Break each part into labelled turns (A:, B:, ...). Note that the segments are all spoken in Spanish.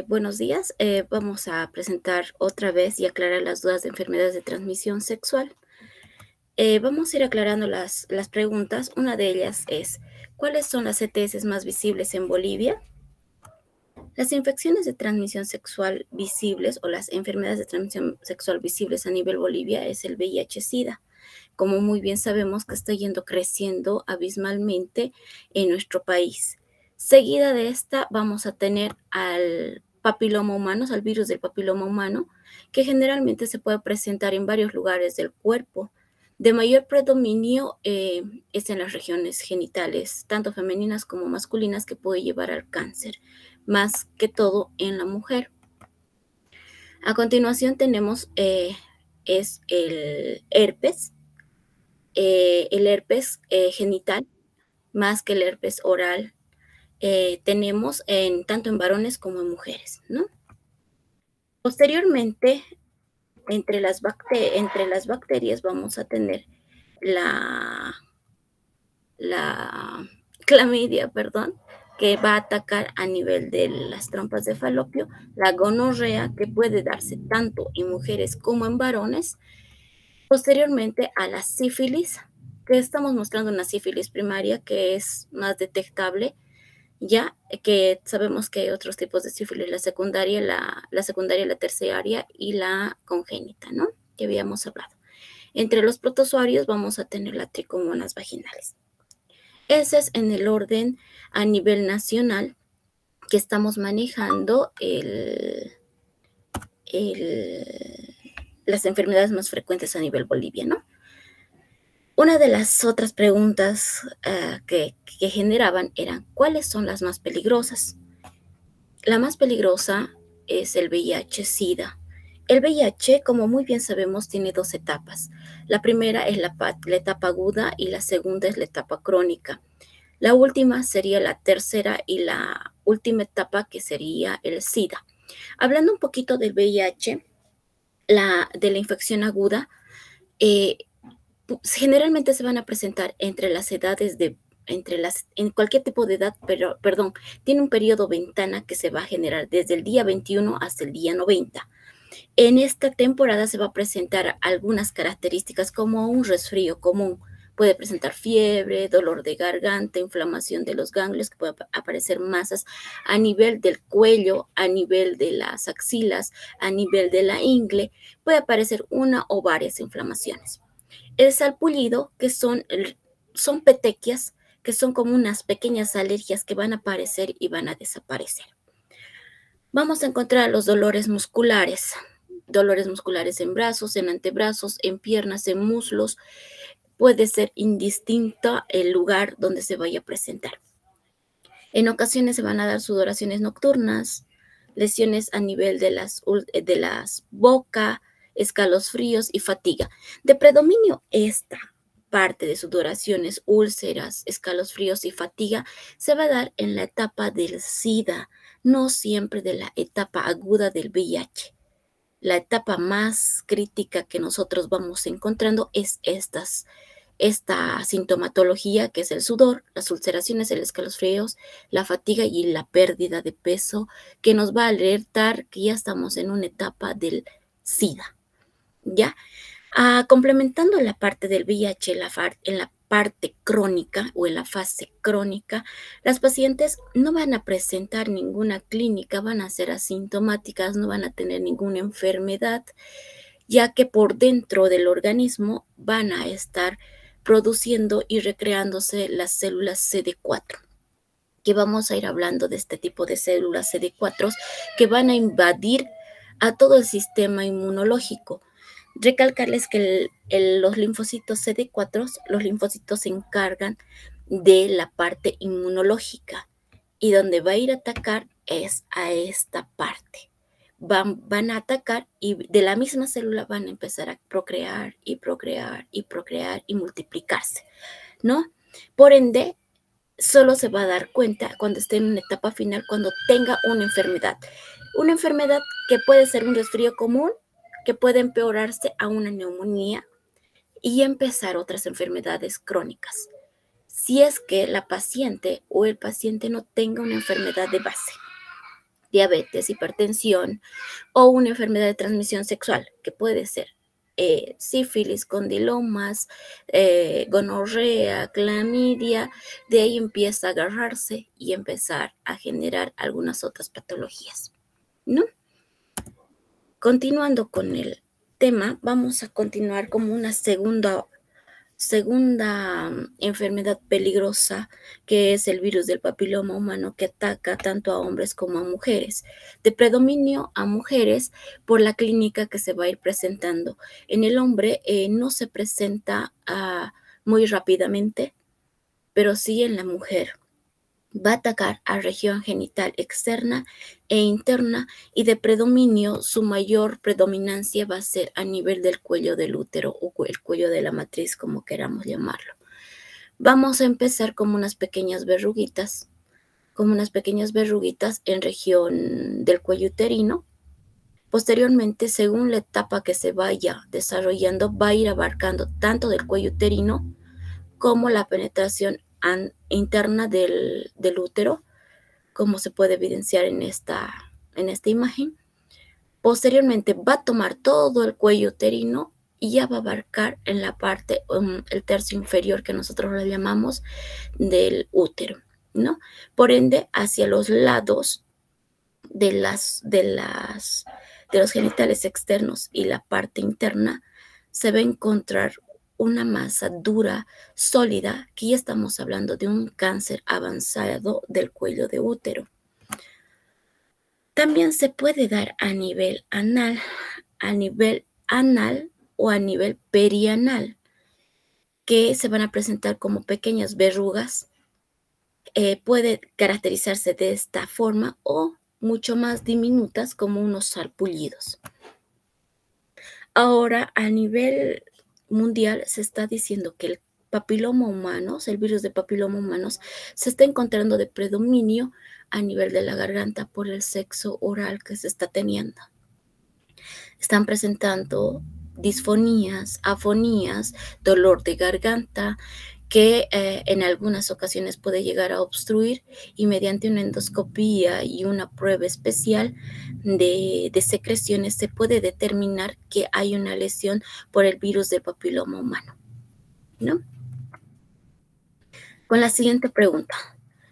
A: Buenos días. Vamos a presentar otra vez y aclarar las dudas de enfermedades de transmisión sexual. Vamos a ir aclarando las preguntas. Una de ellas es, ¿cuáles son las ETS más visibles en Bolivia? Las infecciones de transmisión sexual visibles o las enfermedades de transmisión sexual visibles a nivel Bolivia es el VIH-Sida. Como muy bien sabemos que está yendo creciendo abismalmente en nuestro país. Seguida de esta vamos a tener al papiloma humano, al virus del papiloma humano, que generalmente se puede presentar en varios lugares del cuerpo. De mayor predominio es en las regiones genitales, tanto femeninas como masculinas, que puede llevar al cáncer, más que todo en la mujer. A continuación tenemos es el herpes genital, más que el herpes oral, tenemos tanto en varones como en mujeres, ¿no? Posteriormente, entre las bacterias vamos a tener la, la clamidia, perdón, que va a atacar a nivel de las trompas de falopio, la gonorrea, que puede darse tanto en mujeres como en varones. Posteriormente a la sífilis, que estamos mostrando una sífilis primaria que es más detectable, ya que sabemos que hay otros tipos de sífilis, la secundaria, la terciaria y la congénita, ¿no? Que habíamos hablado. Entre los protozoarios vamos a tener las tricomonas vaginales. Ese es en el orden a nivel nacional que estamos manejando las enfermedades más frecuentes a nivel Bolivia, ¿no? Una de las otras preguntas que generaban eran, ¿cuáles son las más peligrosas? La más peligrosa es el VIH-Sida. El VIH, como muy bien sabemos, tiene dos etapas. La primera es la etapa aguda y la segunda es la etapa crónica. La última sería la tercera y la última etapa, que sería el SIDA. Hablando un poquito del VIH, de la infección aguda, eh, generalmente se van a presentar entre las edades en cualquier tipo de edad, pero, perdón, tiene un periodo ventana que se va a generar desde el día 21 hasta el día 90. En esta temporada se va a presentar algunas características como un resfrío común. Puede presentar fiebre, dolor de garganta, inflamación de los ganglios, que puede aparecer masas a nivel del cuello, a nivel de las axilas, a nivel de la ingle. Puede aparecer una o varias inflamaciones. El salpullido, que son petequias, que son como unas pequeñas alergias que van a aparecer y van a desaparecer. Vamos a encontrar los dolores musculares en brazos, en antebrazos, en piernas, en muslos. Puede ser indistinto el lugar donde se vaya a presentar. En ocasiones se van a dar sudoraciones nocturnas, lesiones a nivel de las boca, escalofríos y fatiga. De predominio esta parte de sudoraciones, úlceras, escalofríos y fatiga se va a dar en la etapa del SIDA, no siempre de la etapa aguda del VIH. La etapa más crítica que nosotros vamos encontrando es esta sintomatología, que es el sudor, las ulceraciones, el escalofríos, la fatiga y la pérdida de peso, que nos va a alertar que ya estamos en una etapa del SIDA, ¿ya? Complementando la parte del VIH en la parte crónica o en la fase crónica, las pacientes no van a presentar ninguna clínica, van a ser asintomáticas, no van a tener ninguna enfermedad, ya que por dentro del organismo van a estar produciendo y recreándose las células CD4, que vamos a ir hablando de este tipo de células CD4 que van a invadir a todo el sistema inmunológico. Recalcarles que los linfocitos CD4, los linfocitos se encargan de la parte inmunológica, y donde va a ir a atacar es a esta parte. Van a atacar y de la misma célula van a empezar a procrear y procrear y procrear y multiplicarse, ¿no? Por ende, solo se va a dar cuenta cuando esté en una etapa final, cuando tenga una enfermedad. Una enfermedad que puede ser un resfrío común, que puede empeorarse a una neumonía y empezar otras enfermedades crónicas, si es que la paciente o el paciente no tenga una enfermedad de base. diabetes, hipertensión o una enfermedad de transmisión sexual, que puede ser sífilis, condilomas, gonorrea, clamidia. De ahí empieza a agarrarse y empezar a generar algunas otras patologías, ¿no? Continuando con el tema, vamos a continuar como una segunda enfermedad peligrosa, que es el virus del papiloma humano, que ataca tanto a hombres como a mujeres. De predominio a mujeres por la clínica que se va a ir presentando. En el hombre no se presenta muy rápidamente, pero sí en la mujer. Va a atacar a región genital externa e interna, y de predominio, su mayor predominancia va a ser a nivel del cuello del útero o el cuello de la matriz, como queramos llamarlo. Vamos a empezar como unas pequeñas verruguitas en región del cuello uterino. Posteriormente, según la etapa que se vaya desarrollando, va a ir abarcando tanto del cuello uterino como la penetración interna del útero, como se puede evidenciar en esta imagen. Posteriormente va a tomar todo el cuello uterino y ya va a abarcar en la parte, el tercio inferior, que nosotros le llamamos, del útero, ¿no? Por ende, hacia los lados de los genitales externos y la parte interna se va a encontrar una masa dura, sólida, que ya estamos hablando de un cáncer avanzado del cuello de útero. También se puede dar a nivel anal o a nivel perianal, que se van a presentar como pequeñas verrugas. Puede caracterizarse de esta forma o mucho más diminutas, como unos sarpullidos. Ahora, a nivel mundial, se está diciendo que el papiloma humanos, el virus de papiloma humanos, se está encontrando de predominio a nivel de la garganta por el sexo oral que se está teniendo. Están presentando disfonías, afonías, dolor de garganta, que en algunas ocasiones puede llegar a obstruir, y mediante una endoscopía y una prueba especial de secreciones se puede determinar que hay una lesión por el virus del papiloma humano, ¿no? Con la siguiente pregunta: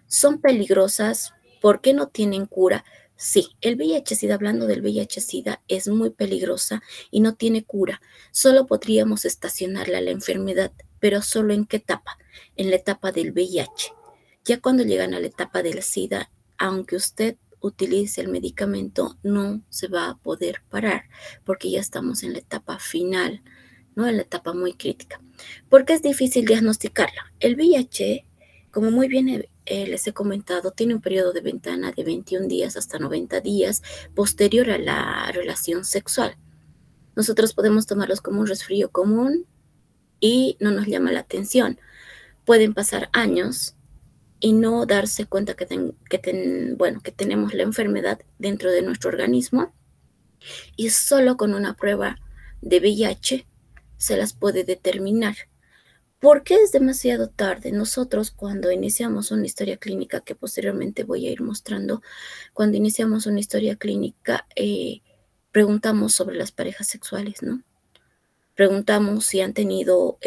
A: ¿son peligrosas? ¿Por qué no tienen cura? Sí, el VIH-Sida, hablando del VIH-Sida, es muy peligrosa y no tiene cura. Solo podríamos estacionarla la enfermedad, pero ¿solo en qué etapa? En la etapa del VIH. Ya cuando llegan a la etapa del SIDA, aunque usted utilice el medicamento, no se va a poder parar, porque ya estamos en la etapa final, ¿no? En la etapa muy crítica. ¿Por qué es difícil diagnosticarla? El VIH, como muy bien les he comentado, tiene un periodo de ventana de 21 días hasta 90 días posterior a la relación sexual. Nosotros podemos tomarlos como un resfrío común y no nos llama la atención. Pueden pasar años y no darse cuenta que tenemos la enfermedad dentro de nuestro organismo, y solo con una prueba de VIH se las puede determinar. ¿Por qué es demasiado tarde? Nosotros, cuando iniciamos una historia clínica, que posteriormente voy a ir mostrando, cuando iniciamos una historia clínica, preguntamos sobre las parejas sexuales, ¿no? Preguntamos si han tenido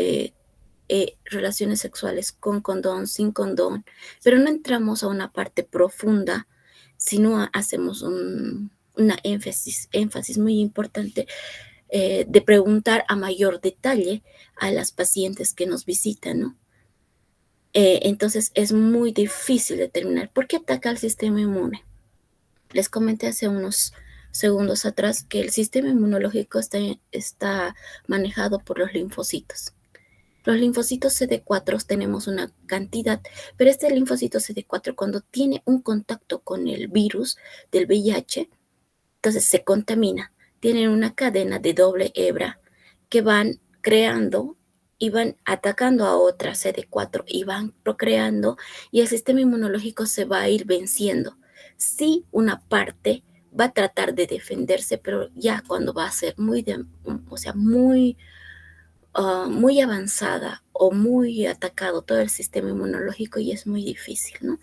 A: relaciones sexuales con condón, sin condón, pero no entramos a una parte profunda, sino hacemos una énfasis muy importante, de preguntar a mayor detalle a las pacientes que nos visitan, ¿no? Entonces es muy difícil determinar por qué ataca al sistema inmune. Les comenté hace unos segundos atrás que el sistema inmunológico está manejado por los linfocitos. Los linfocitos CD4 tenemos una cantidad, pero este linfocito CD4, cuando tiene un contacto con el virus del VIH, entonces se contamina. Tienen una cadena de doble hebra que van creando y van atacando a otra CD4 y van procreando, y el sistema inmunológico se va a ir venciendo. Sí, una parte va a tratar de defenderse, pero ya cuando va a ser muy avanzada o muy atacado todo el sistema inmunológico, y es muy difícil, ¿no?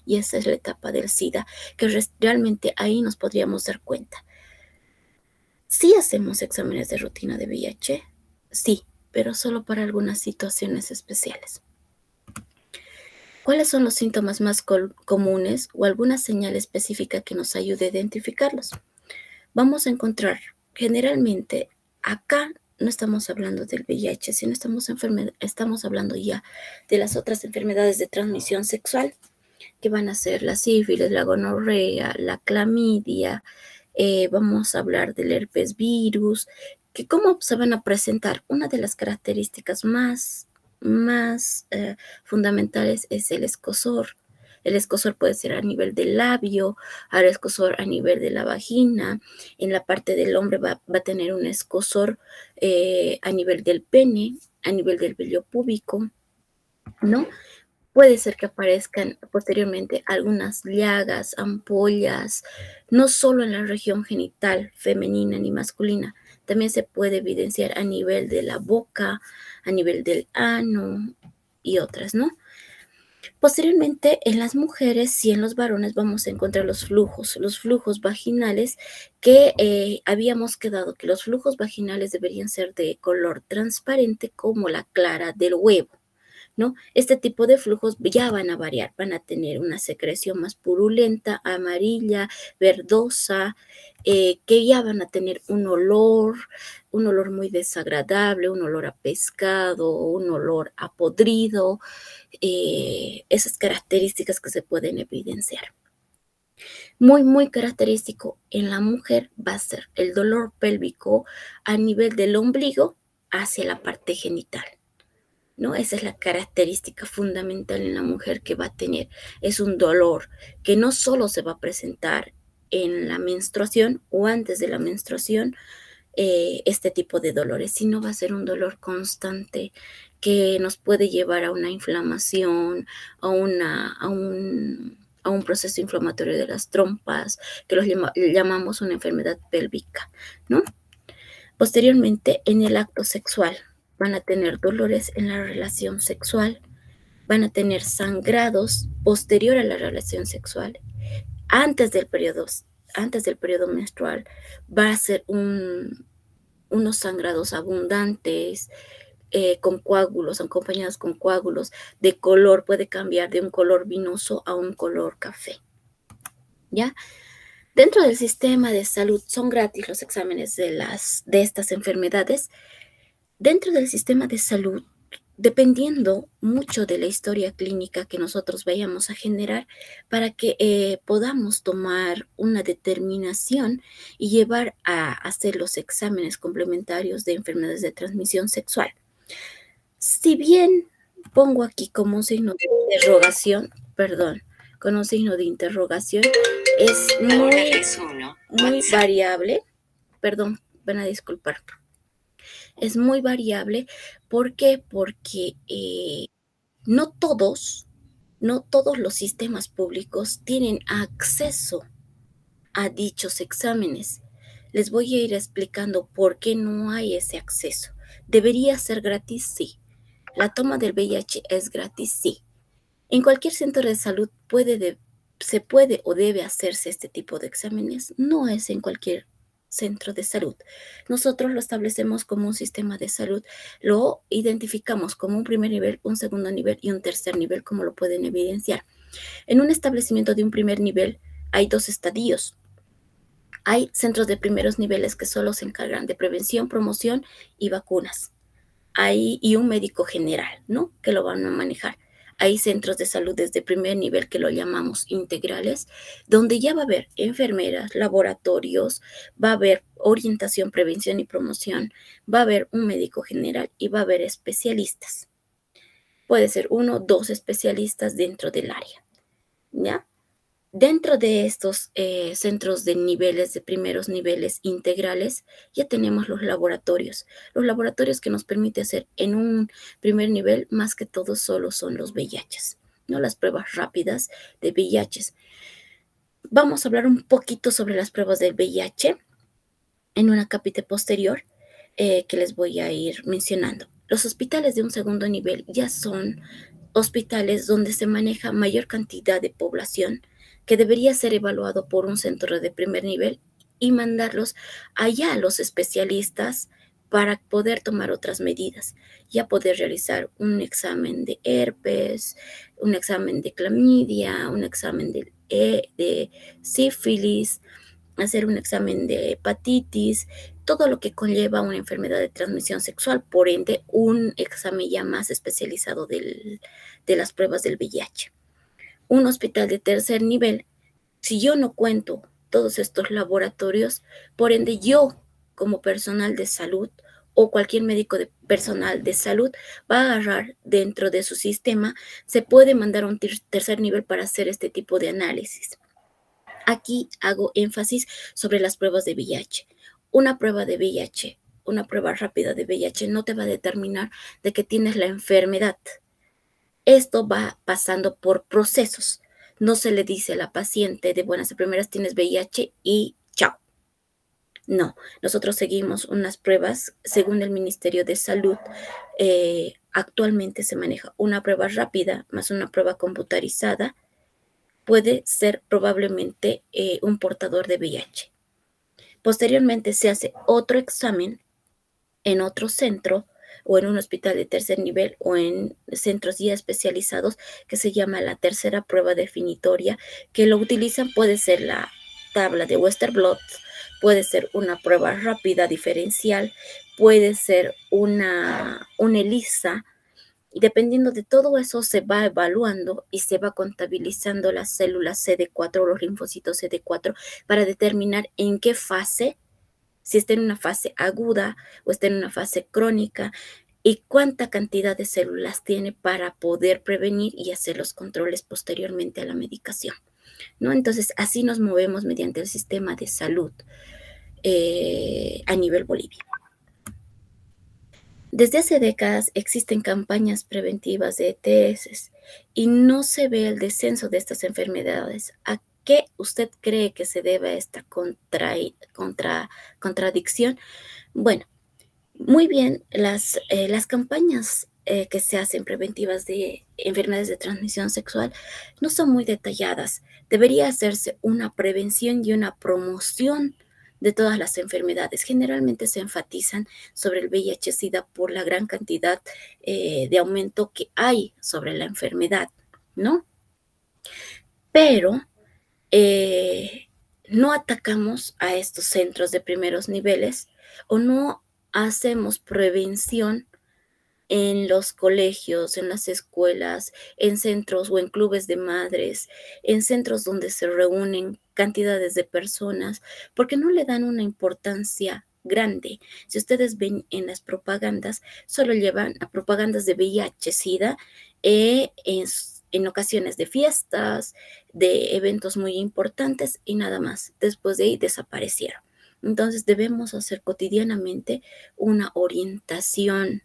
A: y esa es la etapa del SIDA, que realmente ahí nos podríamos dar cuenta. ¿Sí hacemos exámenes de rutina de VIH? Sí, pero solo para algunas situaciones especiales. ¿Cuáles son los síntomas más comunes o alguna señal específica que nos ayude a identificarlos? Vamos a encontrar generalmente acá no estamos hablando del VIH, sino estamos hablando ya de las otras enfermedades de transmisión sexual, que van a ser la sífilis, la gonorrea, la clamidia, vamos a hablar del herpes virus, que cómo se van a presentar. Una de las características más fundamentales es el escozor. El escozor puede ser a nivel del labio, el escozor a nivel de la vagina. En la parte del hombre va a tener un escozor a nivel del pene, a nivel del vello púbico, ¿no? Puede ser que aparezcan posteriormente algunas llagas, ampollas, no solo en la región genital femenina ni masculina, también se puede evidenciar a nivel de la boca, a nivel del ano y otras, ¿no? Posteriormente, en las mujeres y en los varones vamos a encontrar los flujos vaginales que habíamos quedado que los flujos vaginales deberían ser de color transparente como la clara del huevo, ¿no? Este tipo de flujos ya van a variar, van a tener una secreción más purulenta, amarilla, verdosa, que ya van a tener un olor muy desagradable, un olor a pescado, un olor a podrido, esas características que se pueden evidenciar. Muy característico en la mujer va a ser el dolor pélvico a nivel del ombligo hacia la parte genital, ¿no? Esa es la característica fundamental en la mujer que va a tener. Es un dolor que no solo se va a presentar en la menstruación o antes de la menstruación, este tipo de dolores, sino va a ser un dolor constante que nos puede llevar a una inflamación, a un proceso inflamatorio de las trompas, que llamamos una enfermedad pélvica, ¿no? Posteriormente, en el acto sexual, van a tener dolores en la relación sexual, van a tener sangrados posterior a la relación sexual, antes del periodo, antes del periodo menstrual, va a ser unos sangrados abundantes, con coágulos, acompañados con coágulos, de color, puede cambiar de un color vinoso a un color café, ¿ya? Dentro del sistema de salud son gratis los exámenes de estas enfermedades. Dentro del sistema de salud, dependiendo mucho de la historia clínica que nosotros vayamos a generar para que podamos tomar una determinación y llevar a hacer los exámenes complementarios de enfermedades de transmisión sexual. Si bien pongo aquí como un signo de interrogación, perdón, con un signo de interrogación, es muy variable, perdón, van a disculpar. Es muy variable. ¿Por qué? Porque no todos los sistemas públicos tienen acceso a dichos exámenes. Les voy a ir explicando por qué no hay ese acceso. ¿Debería ser gratis? Sí. ¿La toma del VIH es gratis? Sí. En cualquier centro de salud se puede o debe hacerse este tipo de exámenes. No es en cualquier centro de salud. Nosotros lo establecemos como un sistema de salud, lo identificamos como un primer nivel, un segundo nivel y un tercer nivel, como lo pueden evidenciar. En un establecimiento de un primer nivel hay 2 estadios. Hay centros de primeros niveles que solo se encargan de prevención, promoción y vacunas. Y un médico general, ¿no? Que lo van a manejar. Hay centros de salud desde primer nivel que lo llamamos integrales, donde ya va a haber enfermeras, laboratorios, va a haber orientación, prevención y promoción, va a haber un médico general y va a haber especialistas. Puede ser 1 o 2 especialistas dentro del área, ¿ya? Dentro de estos centros de niveles, de primeros niveles integrales, ya tenemos los laboratorios. Los laboratorios que nos permite hacer en un primer nivel, más que todo, solo son los VIH, ¿no? Las pruebas rápidas de VIH. Vamos a hablar un poquito sobre las pruebas del VIH en una capítulo posterior que les voy a ir mencionando. Los hospitales de un segundo nivel ya son hospitales donde se maneja mayor cantidad de población que debería ser evaluado por un centro de primer nivel y mandarlos allá a los especialistas para poder tomar otras medidas, ya poder realizar un examen de herpes, un examen de clamidia, un examen de sífilis, hacer un examen de hepatitis, todo lo que conlleva una enfermedad de transmisión sexual, por ende, un examen ya más especializado de las pruebas del VIH. Un hospital de tercer nivel, si yo no cuento todos estos laboratorios, por ende, yo como personal de salud o cualquier médico de personal de salud va a agarrar dentro de su sistema, se puede mandar a un tercer nivel para hacer este tipo de análisis. Aquí hago énfasis sobre las pruebas de VIH. Una prueba de VIH, una prueba rápida de VIH no te va a determinar de que tienes la enfermedad. Esto va pasando por procesos. No se le dice a la paciente de buenas a primeras tienes VIH y chao. No, nosotros seguimos unas pruebas según el Ministerio de Salud. Actualmente se maneja una prueba rápida más una prueba computarizada. Puede ser probablemente un portador de VIH. Posteriormente se hace otro examen en otro centro o en un hospital de tercer nivel o en centros ya especializados que se llama la tercera prueba definitoria, que lo utilizan, puede ser la tabla de Western Blot, puede ser una prueba rápida diferencial, puede ser una ELISA. Y dependiendo de todo eso, se va evaluando y se va contabilizando las células CD4 o los linfocitos CD4 para determinar en qué fase, si está en una fase aguda o está en una fase crónica, y cuánta cantidad de células tiene para poder prevenir y hacer los controles posteriormente a la medicación, ¿no? Entonces, así nos movemos mediante el sistema de salud a nivel Bolivia. Desde hace décadas existen campañas preventivas de ETS y no se ve el descenso de estas enfermedades. ¿A qué usted cree que se debe esta contradicción? Bueno, muy bien, las campañas que se hacen preventivas de enfermedades de transmisión sexual no son muy detalladas. Debería hacerse una prevención y una promoción de todas las enfermedades. Generalmente se enfatizan sobre el VIH-Sida por la gran cantidad de aumento que hay sobre la enfermedad, ¿no? Pero no atacamos a estos centros de primeros niveles o no hacemos prevención en los colegios, en las escuelas, en centros o en clubes de madres, en centros donde se reúnen cantidades de personas, porque no le dan una importancia grande. Si ustedes ven en las propagandas, solo llevan a propagandas de VIH, SIDA, en ocasiones de fiestas, de eventos muy importantes y nada más. Después de ahí desaparecieron. Entonces debemos hacer cotidianamente una orientación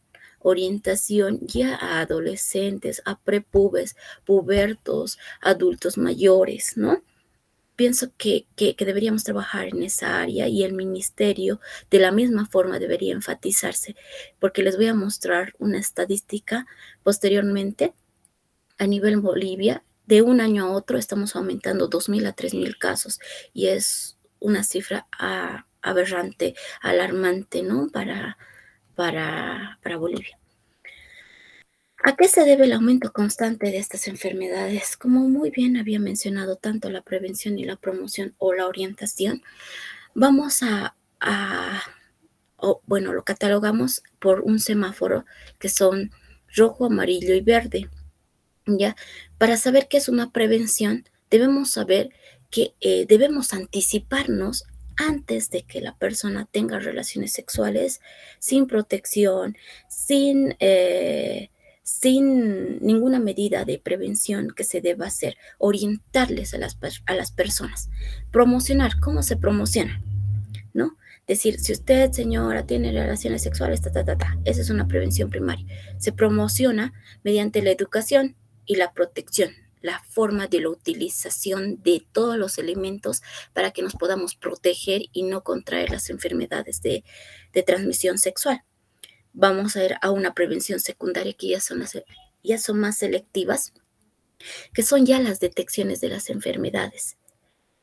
A: ya a adolescentes, a prepubes, pubertos, adultos mayores, ¿no? Pienso que deberíamos trabajar en esa área y el ministerio de la misma forma debería enfatizarse, porque les voy a mostrar una estadística posteriormente a nivel Bolivia. De un año a otro estamos aumentando 2.000 a 3.000 casos y es una cifra aberrante, alarmante, ¿no? Para Bolivia. ¿A qué se debe el aumento constante de estas enfermedades? Como muy bien había mencionado, tanto la prevención y la promoción o la orientación, vamos bueno, lo catalogamos por un semáforo que son rojo, amarillo y verde, ¿ya? Para saber qué es una prevención, debemos saber que debemos anticiparnos antes de que la persona tenga relaciones sexuales sin protección, sin ninguna medida de prevención que se deba hacer, orientarles a las personas. Promocionar, ¿cómo se promociona? ¿No? Decir, si usted, señora, tiene relaciones sexuales, esa es una prevención primaria. Se promociona mediante la educación y la protección, la forma de la utilización de todos los elementos para que nos podamos proteger y no contraer las enfermedades de transmisión sexual. Vamos a ir a una prevención secundaria, que ya son ya son más selectivas, que son ya las detecciones de las enfermedades.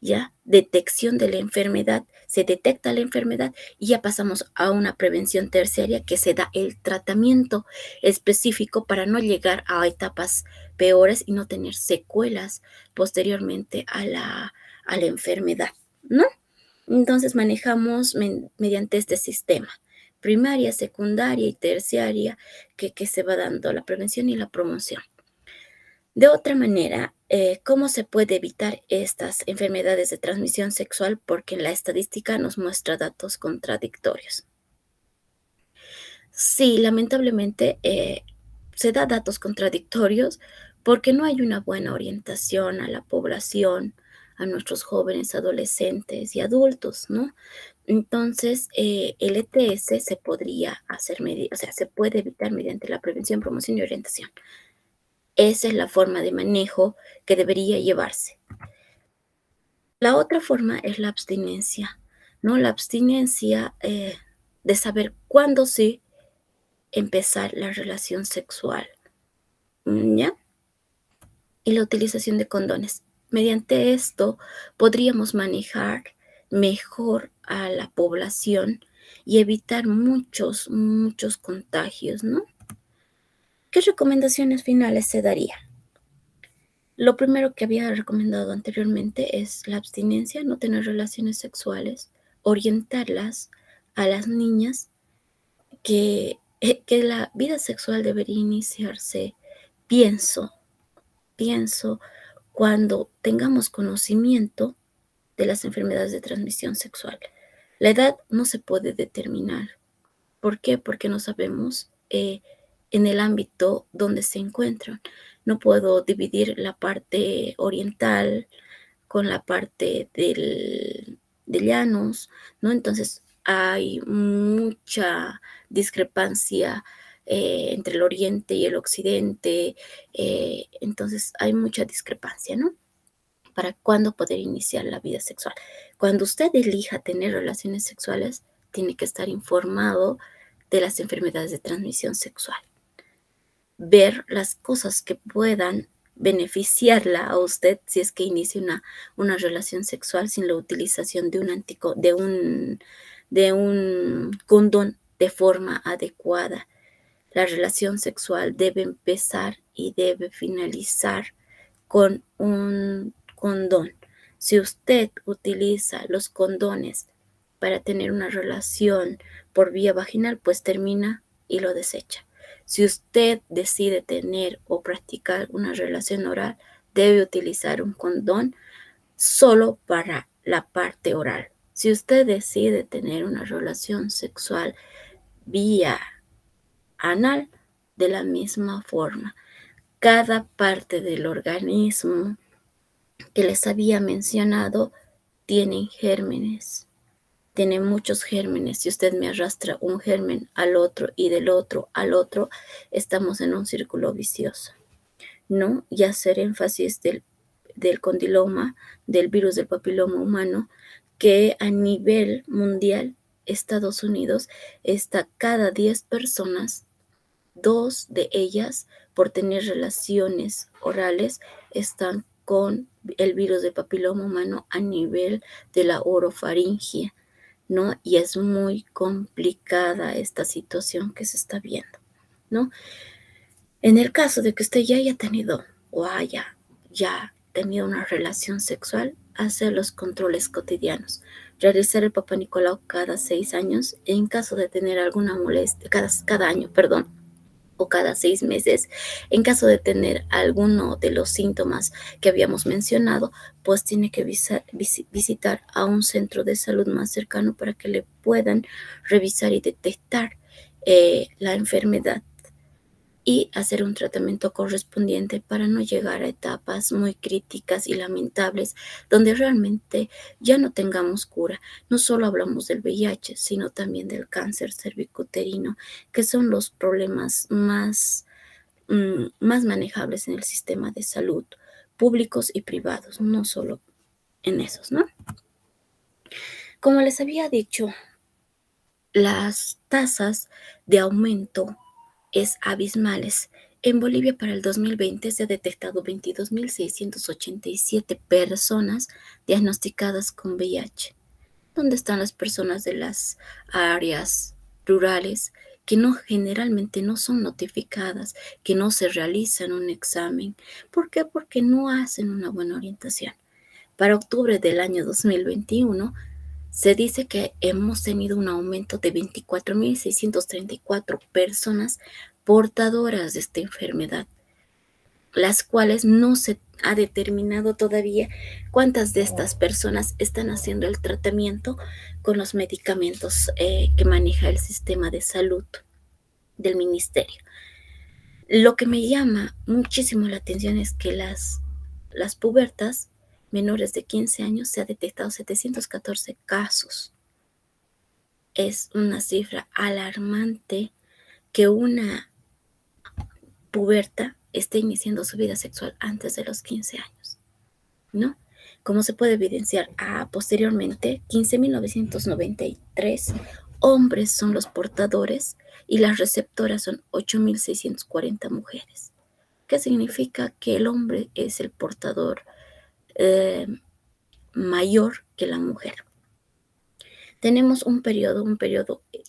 A: Ya, detección de la enfermedad, se detecta la enfermedad y ya pasamos a una prevención terciaria que se da el tratamiento específico para no llegar a etapas peores y no tener secuelas posteriormente a la enfermedad, ¿no? Entonces manejamos mediante este sistema, primaria, secundaria y terciaria, que se va dando la prevención y la promoción. De otra manera, ¿cómo se puede evitar estas enfermedades de transmisión sexual? Porque la estadística nos muestra datos contradictorios. Sí, lamentablemente se da datos contradictorios porque no hay una buena orientación a la población, a nuestros jóvenes, adolescentes y adultos, ¿no? Entonces, el ETS se podría hacer, o sea, se puede evitar mediante la prevención, promoción y orientación. Esa es la forma de manejo que debería llevarse. La otra forma es la abstinencia, ¿no? La abstinencia de saber cuándo sí empezar la relación sexual, ¿ya? Y la utilización de condones. Mediante esto podríamos manejar mejor a la población y evitar muchos contagios, ¿no? ¿Qué recomendaciones finales se daría? Lo primero que había recomendado anteriormente es la abstinencia, no tener relaciones sexuales, orientarlas a las niñas que la vida sexual debería iniciarse, pienso, pienso, cuando tengamos conocimiento de las enfermedades de transmisión sexual. La edad no se puede determinar. ¿Por qué? Porque no sabemos en el ámbito donde se encuentran. No puedo dividir la parte oriental con la parte de llanos, ¿no? Entonces hay mucha discrepancia entre el oriente y el occidente, entonces hay mucha discrepancia, ¿no? Para cuándo poder iniciar la vida sexual. Cuando usted elija tener relaciones sexuales, tiene que estar informado de las enfermedades de transmisión sexual. Ver las cosas que puedan beneficiarla a usted si es que inicia una relación sexual sin la utilización de un condón de forma adecuada. La relación sexual debe empezar y debe finalizar con un condón. Si usted utiliza los condones para tener una relación por vía vaginal, pues termina y lo desecha. Si usted decide tener o practicar una relación oral, debe utilizar un condón solo para la parte oral. Si usted decide tener una relación sexual vía anal, de la misma forma. Cada parte del organismo que les había mencionado tienen gérmenes. Tiene muchos gérmenes. Si usted me arrastra un germen al otro y del otro al otro, estamos en un círculo vicioso, ¿no? Y hacer énfasis del condiloma, del virus del papiloma humano, que a nivel mundial, Estados Unidos, está cada 10 personas, 2 de ellas, por tener relaciones orales, están con el virus del papiloma humano a nivel de la orofaringe, ¿no? Y es muy complicada esta situación que se está viendo, ¿no? En el caso de que usted ya haya tenido o haya ya tenido una relación sexual, hacer los controles cotidianos, realizar el Papá Nicolau cada 6 años, en caso de tener alguna molestia, cada año, perdón, o cada 6 meses. En caso de tener alguno de los síntomas que habíamos mencionado, pues tiene que visitar a un centro de salud más cercano para que le puedan revisar y detectar la enfermedad y hacer un tratamiento correspondiente para no llegar a etapas muy críticas y lamentables donde realmente ya no tengamos cura. No solo hablamos del VIH, sino también del cáncer cervicuterino, que son los problemas más manejables en el sistema de salud, públicos y privados, no solo en esos, ¿no? Como les había dicho, las tasas de aumento es abismales En Bolivia para el 2020 se ha detectado 22.687 personas diagnosticadas con VIH. ¿Dónde están las personas de las áreas rurales que no generalmente no son notificadas, que no se realizan un examen? ¿Por qué? Porque no hacen una buena orientación. Para octubre del año 2021 se dice que hemos tenido un aumento de 24.634 personas portadoras de esta enfermedad, las cuales no se ha determinado todavía cuántas de estas personas están haciendo el tratamiento con los medicamentos que maneja el sistema de salud del ministerio. Lo que me llama muchísimo la atención es que las pubertas menores de 15 años se ha detectado 714 casos. Es una cifra alarmante que una puberta esté iniciando su vida sexual antes de los 15 años, ¿no? Como se puede evidenciar, posteriormente, 15.993 hombres son los portadores y las receptoras son 8.640 mujeres. ¿Qué significa? Que el hombre es el portador mayor que la mujer. Tenemos un periodo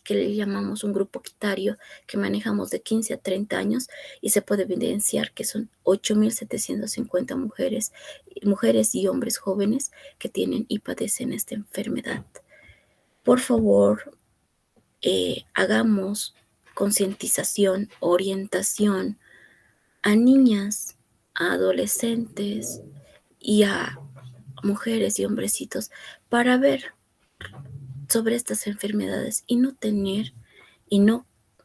A: que le llamamos un grupo etario que manejamos de 15 a 30 años y se puede evidenciar que son 8.750 mujeres y hombres jóvenes que tienen y padecen esta enfermedad. Por favor, hagamos concientización, orientación a niñas, a adolescentes y a mujeres y hombrecitos para ver sobre estas enfermedades y no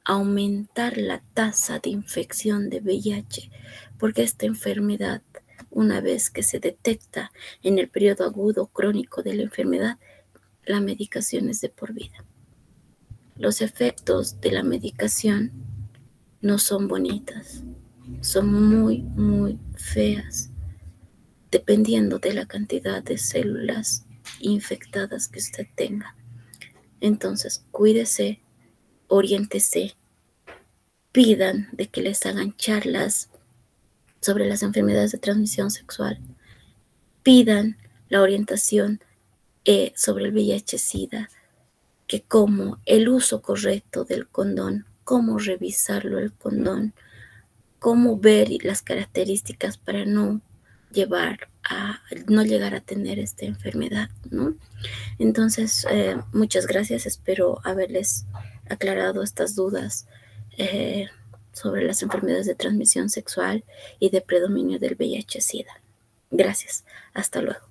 A: aumentar la tasa de infección de VIH, porque esta enfermedad, una vez que se detecta en el periodo agudo crónico de la enfermedad, la medicación es de por vida. Los efectos de la medicación no son bonitas, son muy, muy feas, dependiendo de la cantidad de células infectadas que usted tenga. Entonces, cuídese, oriéntese, pidan de que les hagan charlas sobre las enfermedades de transmisión sexual, pidan la orientación sobre el VIH-Sida, que como el uso correcto del condón, cómo revisarlo el condón, cómo ver las características para no llegar a tener esta enfermedad, ¿no? Entonces, muchas gracias. Espero haberles aclarado estas dudas sobre las enfermedades de transmisión sexual y de predominio del VIH-Sida. Gracias. Hasta luego.